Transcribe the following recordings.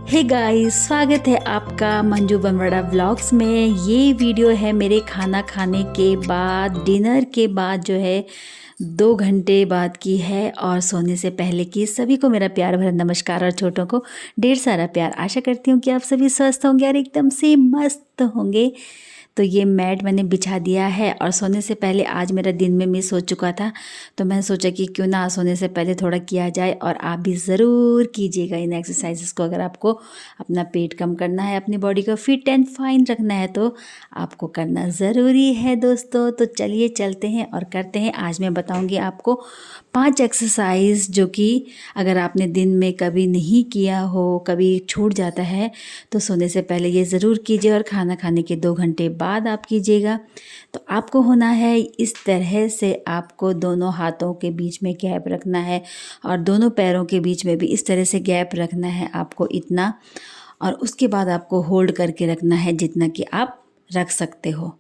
Hey guys, स्वागत है आपका मंजू बमड़ा व्लॉग्स में। ये वीडियो है मेरे खाना खाने के बाद, डिनर के बाद जो है 2 घंटे बाद की है और सोने से पहले की। सभी को मेरा प्यार भरा नमस्कार और छोटों को ढेर सारा प्यार। आशा करती हूँ कि आप सभी स्वस्थ होंगे और एकदम से मस्त होंगे। तो ये मैट मैंने बिछा दिया है और सोने से पहले आज मेरा दिन में मिस हो चुका था, तो मैंने सोचा कि क्यों ना सोने से पहले थोड़ा किया जाए। और आप भी ज़रूर कीजिएगा इन एक्सरसाइजेस को। अगर आपको अपना पेट कम करना है, अपनी बॉडी को फिट एंड फाइन रखना है तो आपको करना ज़रूरी है दोस्तों। तो चलिए चलते हैं और करते हैं। आज मैं बताऊंगी आपको 5 एक्सरसाइज जो कि अगर आपने दिन में कभी नहीं किया हो, कभी छूट जाता है, तो सोने से पहले ये ज़रूर कीजिए और खाना खाने के 2 घंटे बाद आप कीजिएगा। तो आपको होना है इस तरह से, आपको दोनों हाथों के बीच में गैप रखना है और दोनों पैरों के बीच में भी इस तरह से गैप रखना है आपको इतना। और उसके बाद आपको होल्ड करके रखना है जितना कि आप रख सकते हो।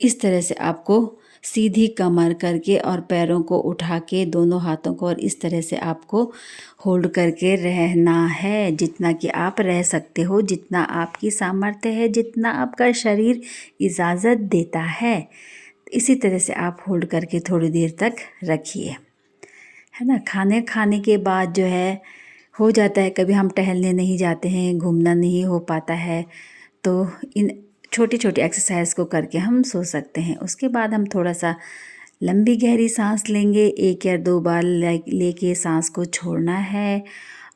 इस तरह से आपको सीधी कमर करके और पैरों को उठा के दोनों हाथों को, और इस तरह से आपको होल्ड करके रहना है जितना कि आप रह सकते हो, जितना आपकी सामर्थ्य है, जितना आपका शरीर इजाज़त देता है। इसी तरह से आप होल्ड करके थोड़ी देर तक रखिए, है ना। खाने के बाद जो है हो जाता है कभी हम टहलने नहीं जाते हैं, घूमना नहीं हो पाता है, तो इन छोटी छोटी एक्सरसाइज को करके हम सो सकते हैं। उसके बाद हम थोड़ा सा लंबी गहरी सांस लेंगे, 1 या 2 बार लेके सांस को छोड़ना है।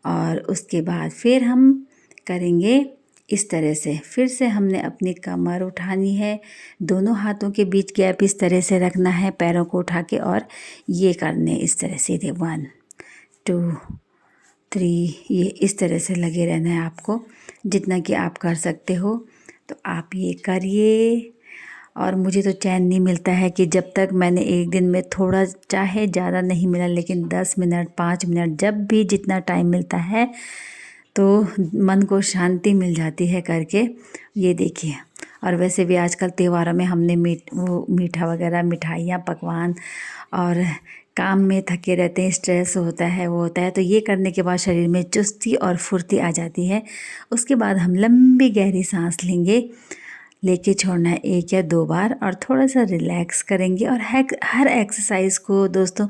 और उसके बाद फिर हम करेंगे इस तरह से। फिर से हमने अपनी कमर उठानी है, दोनों हाथों के बीच गैप इस तरह से रखना है, पैरों को उठा के और ये करने इस तरह से। 1 2 3, ये इस तरह से लगे रहना है आपको जितना कि आप कर सकते हो। तो आप ये करिए। और मुझे तो चैन नहीं मिलता है कि जब तक मैंने एक दिन में थोड़ा, चाहे ज़्यादा नहीं मिला, लेकिन 10 मिनट 5 मिनट जब भी जितना टाइम मिलता है तो मन को शांति मिल जाती है करके। ये देखिए। और वैसे भी आजकल त्योहारों में हमने मीठा वगैरह, मिठाइयाँ, पकवान, और काम में थके रहते हैं, स्ट्रेस होता है, वो होता है, तो ये करने के बाद शरीर में चुस्ती और फुर्ती आ जाती है। उसके बाद हम लंबी गहरी सांस लेंगे, लेके छोड़ना है 1 या 2 बार और थोड़ा सा रिलैक्स करेंगे। और हर एक्सरसाइज को दोस्तों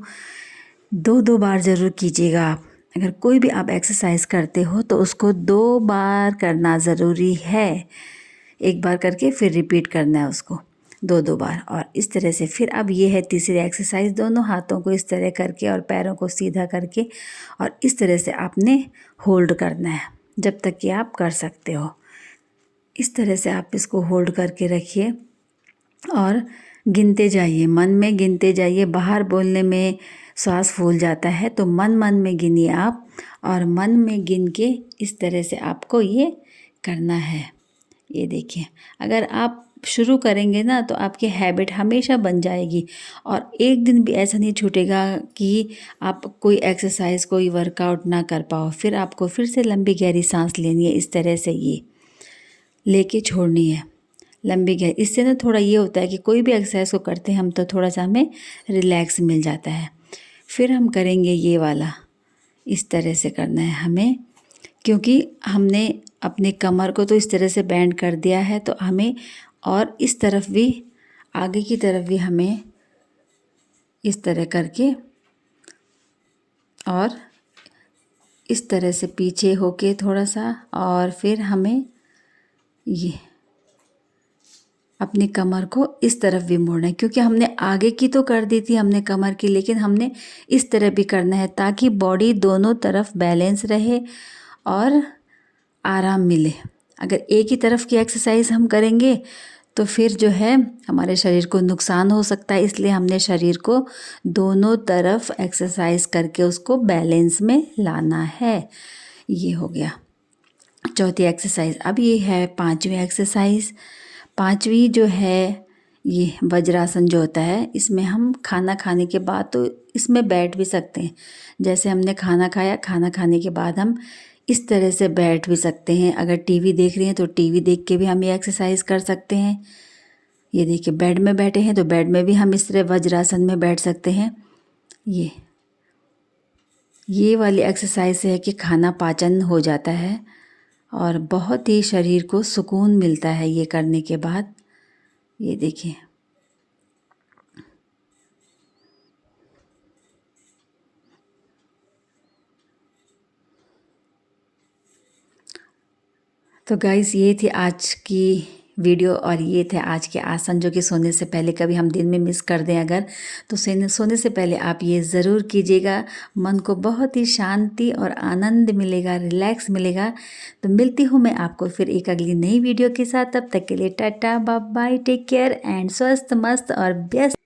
2-2 बार ज़रूर कीजिएगा आप। अगर कोई भी आप एक्सरसाइज करते हो तो उसको 2 बार करना ज़रूरी है। 1 बार करके फिर रिपीट करना है उसको 2-2 बार। और इस तरह से फिर अब ये है तीसरी एक्सरसाइज। दोनों हाथों को इस तरह करके और पैरों को सीधा करके और इस तरह से आपने होल्ड करना है जब तक कि आप कर सकते हो। इस तरह से आप इसको होल्ड करके रखिए और गिनते जाइए, मन में गिनते जाइए। बाहर बोलने में श्वास फूल जाता है, तो मन मन में गिनिए आप, और मन में गिन के इस तरह से आपको ये करना है। ये देखिए, अगर आप शुरू करेंगे ना तो आपकी हैबिट हमेशा बन जाएगी और एक दिन भी ऐसा नहीं छूटेगा कि आप कोई एक्सरसाइज, कोई वर्कआउट ना कर पाओ। फिर आपको फिर से लंबी गहरी सांस लेनी है, इस तरह से ये लेके छोड़नी है लंबी गहरी। इससे ना थोड़ा ये होता है कि कोई भी एक्सरसाइज को करते हैं हम तो थोड़ा सा हमें रिलैक्स मिल जाता है। फिर हम करेंगे ये वाला, इस तरह से करना है हमें, क्योंकि हमने अपने कमर को तो इस तरह से बैंड कर दिया है, तो हमें और इस तरफ भी, आगे की तरफ भी हमें इस तरह करके और इस तरह से पीछे होके थोड़ा सा, और फिर हमें ये अपनी कमर को इस तरफ भी मोड़ना है, क्योंकि हमने आगे की तो कर दी थी हमने कमर की, लेकिन हमने इस तरफ भी करना है ताकि बॉडी दोनों तरफ बैलेंस रहे और आराम मिले। अगर एक ही तरफ की एक्सरसाइज हम करेंगे तो फिर जो है हमारे शरीर को नुकसान हो सकता है, इसलिए हमने शरीर को दोनों तरफ एक्सरसाइज करके उसको बैलेंस में लाना है। ये हो गया चौथी एक्सरसाइज। अब ये है 5वीं एक्सरसाइज। 5वीं जो है ये वज्रासन जो होता है, इसमें हम खाना खाने के बाद तो इसमें बैठ भी सकते हैं। जैसे हमने खाना खाया, खाना खाने के बाद हम इस तरह से बैठ भी सकते हैं। अगर टीवी देख रहे हैं तो टीवी देख के भी हम ये एक्सरसाइज कर सकते हैं। ये देखिए, बेड में बैठे हैं तो बेड में भी हम इस तरह वज्रासन में बैठ सकते हैं। ये वाली एक्सरसाइज है कि खाना पाचन हो जाता है और बहुत ही शरीर को सुकून मिलता है ये करने के बाद। ये देखिए। तो गाइस ये थी आज की वीडियो और ये थे आज के आसन जो कि सोने से पहले कभी हम दिन में मिस कर दें अगर, तो सोने से पहले आप ये ज़रूर कीजिएगा। मन को बहुत ही शांति और आनंद मिलेगा, रिलैक्स मिलेगा। तो मिलती हूँ मैं आपको फिर एक अगली नई वीडियो के साथ। तब तक के लिए tata bye bye, take care and स्वस्थ मस्त और व्यस्त